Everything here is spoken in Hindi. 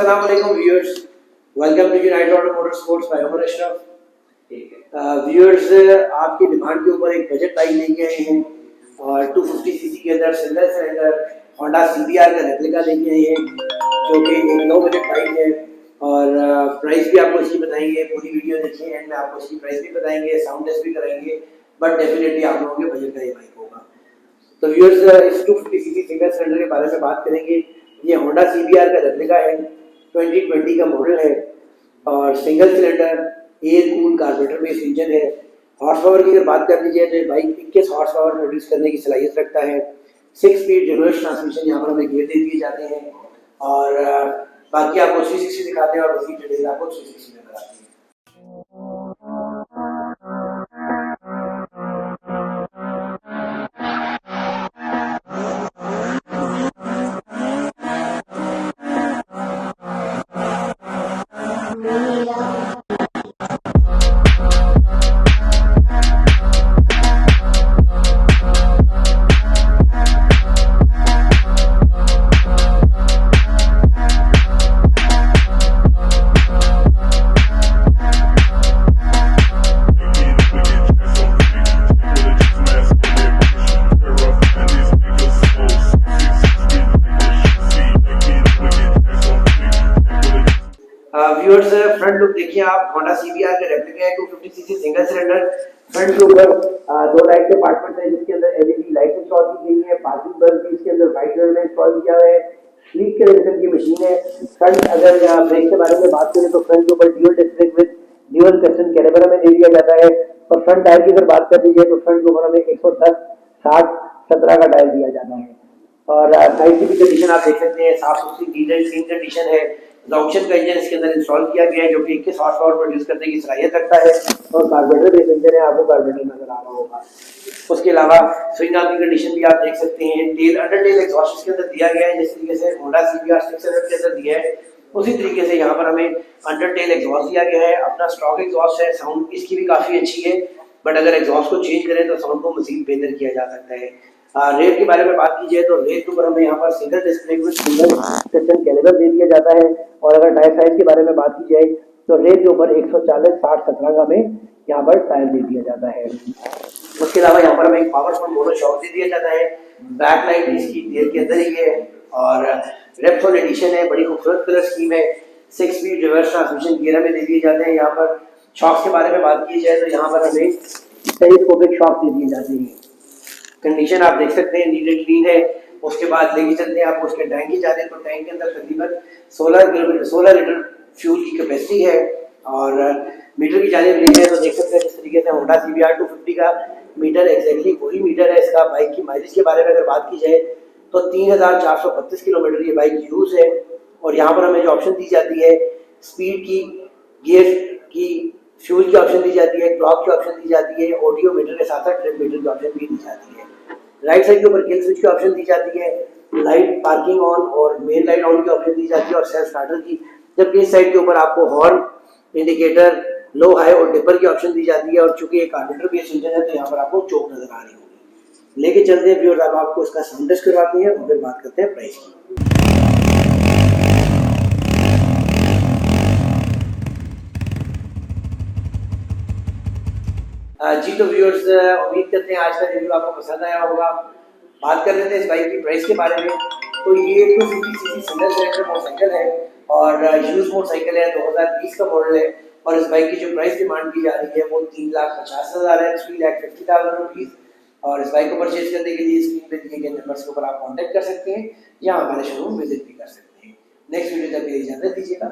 अस्सलाम वालेकुम viewers, welcome to United Auto Motor Sports by Umar Ashraf. Viewers, आपकी डिमांड के ऊपर एक बजट बाइक लेके आए हैं और 250 सीसी के अंदर सिंगल सिलेंडर होंडा सीबीआर का रेप्लिका लेके आए हैं, जो कि एक लो बजट बाइक है और प्राइस भी आपको इसकी बताएंगे। पूरी वीडियो देखिए, एंड में आपको इसकी प्राइस भी बताएंगे, साउंड टेस्ट भी कराएंगे, बट डेफिनेटली आप लोगों के बजट का ये बाइक होगा। तो व्यूअर्स, इस 250 सीसी सिंगल सिलेंडर के बारे में बात करेंगे। ये होंडा सीबीआर का रेप्लिका है, 2020 का मॉडल है और single cylinder air cool carburettor based engine है। हॉर्स पावर की अगर बात कर लीजिए तो ये बाइक 21 हॉर्स पावर प्रोड्यूस करने की सलाहियत रखता है। 6 स्पीड रिवर्स ट्रांसमिशन यहाँ पर हमें गियर दे दिए जाते हैं और बाकी आपको 360 दिखाते हैं और उसकी डिटेल आपको 360 में बताते हैं। व्यूअर्स, फ्रंट लुक देखिए आप, होंडा सीबीआर का रेप्लिका है, 250 सीसी सिंगल सिलेंडर। फ्रंट के ऊपर दो लाइट के कंपार्टमेंट है जिसके अंदर एलईडी लाइट इंस्टॉल की गई है। पार्किंग बल्ब भी इसके अंदर वाइट कलर में इंस्टॉल किया हुआ है। स्लीक के रेडिएटर की मशीन है। फ्रंट अगर ब्रेक के बारे में बात करें तो फ्रंट के ऊपर dual disc brake with dual piston caliper में दे दिया जाता है। और फ्रंट टायर की अगर बात कर लीजिए तो फ्रंट के ऊपर हमें 110 60 17 का टायर दिया जाता है। और साइड की भी कंडीशन आप देख सकते हैं, साफ सुथरी डीजल क्लीन कंडीशन है। जॉक्शन का इंजन इसके अंदर इंस्टॉल किया गया है जो कि 21 हॉर्स पावर प्रोड्यूस करने की सलाहियत रखता है और कार्बोरेटर बेस्ड इंजन है, आपको कार्बोरेटर नजर आ रहा होगा। उसके अलावा स्विंग आर्म की कंडीशन भी आप देख सकते हैं। टेल अंडर टेल एग्जॉस्ट इसके अंदर दिया गया है, जिस तरीके से होंडा सीबीआर 600 के अंदर दिया है उसी तरीके से यहाँ पर हमें अंडर टेल एग्जॉस्ट दिया गया है। अपना स्टॉक एग्जॉस्ट है, साउंड इसकी भी काफी अच्छी है, बट अगर एग्जॉस्ट को चेंज करें तो साउंड को मजीद बेहतर किया जा सकता है। रेट के बारे में बात की जाए तो रेट के ऊपर हमें यहाँ पर single display with single piston caliper दे दिया जाता है। और अगर टायर साइज के बारे में बात की जाए तो रेट के ऊपर 140 60 17 का हमें यहाँ पर टायर दे दिया जाता है। उसके अलावा यहाँ पर हमें एक पावरफुल मोनो शॉक दे दिया जाता है। बैक लाइट इसकी टेल के अंदर ही है और रेप्सोल एडिशन है, बड़ी खूबसूरत कलर स्कीम है। 6 स्पीड रिवर्स ट्रांसमिशन गियर में दे दिए जाते हैं। यहाँ पर शॉक्स के बारे में बात की जाए तो यहाँ पर हमें टेलीस्कोपिक शॉक दे दिए जाते हैं। कंडीशन आप देख सकते हैं, नीट एंड क्लीन है। उसके बाद लेके चलते हैं आपको उसके टैंक की जाते हैं तो टैंक के अंदर तकरीबन 16 लीटर फ्यूल की कैपेसिटी है। और मीटर की जानिब लेते हैं तो देख सकते हैं इस तरीके से होंडा सीबीआर 250 का मीटर एग्जैक्टली वही मीटर है इसका। बाइक की माइलेज के बारे में अगर बात की जाए तो 3432 किलोमीटर ये बाइक यूज है। और यहाँ पर हमें जो ऑप्शन दी जाती है स्पीड की, गियर की, फ्यूल की ऑप्शन दी जाती है, क्लॉक की ऑप्शन दी जाती है, ऑडियो मीटर के साथ साथ ट्रिप मीटर की ऑप्शन भी दी जाती है। राइट साइड के ऊपर किल स्विच की ऑप्शन दी जाती है, लाइट पार्किंग ऑन और मेन लाइट ऑन की ऑप्शन दी जाती है और सेल्फ स्टार्टर की। जबकि इस साइड के ऊपर आपको हॉर्न, इंडिकेटर, लो हाई और डिपर की ऑप्शन दी जाती है। और चूंकि एक कार्बोरेटर बेस्ड इंजन है तो यहाँ पर आपको चोक नजर आ रही होगी। लेके चलते हैं व्यूअर्स, अब आपको इसका साउंड टेस्ट करवाते हैं और फिर बात करते हैं प्राइस की। जी तो व्यूअर्स, उम्मीद करते हैं आज का रिव्यू आपको पसंद आया होगा। बात कर रहे थे इस बाइक की प्राइस के बारे में, तो ये 250 सीसी सिंगल सिलेंडर मोटरसाइकिल है और यूज मोटरसाइकिल है, 2020 का मॉडल है। और इस बाइक की जो प्राइस डिमांड की जा रही है वो 3,50,000 है, 3,50,000 रुपीज। और इस बाइक को परचेज करने के लिए स्क्रीन पे दिए गए नंबर्स के ऊपर आप कॉन्टेक्ट कर सकते हैं या हमारे शोरूम विजिट भी कर सकते हैं। नेक्स्ट वीडियो तक के लिए इजाजत दीजिएगा।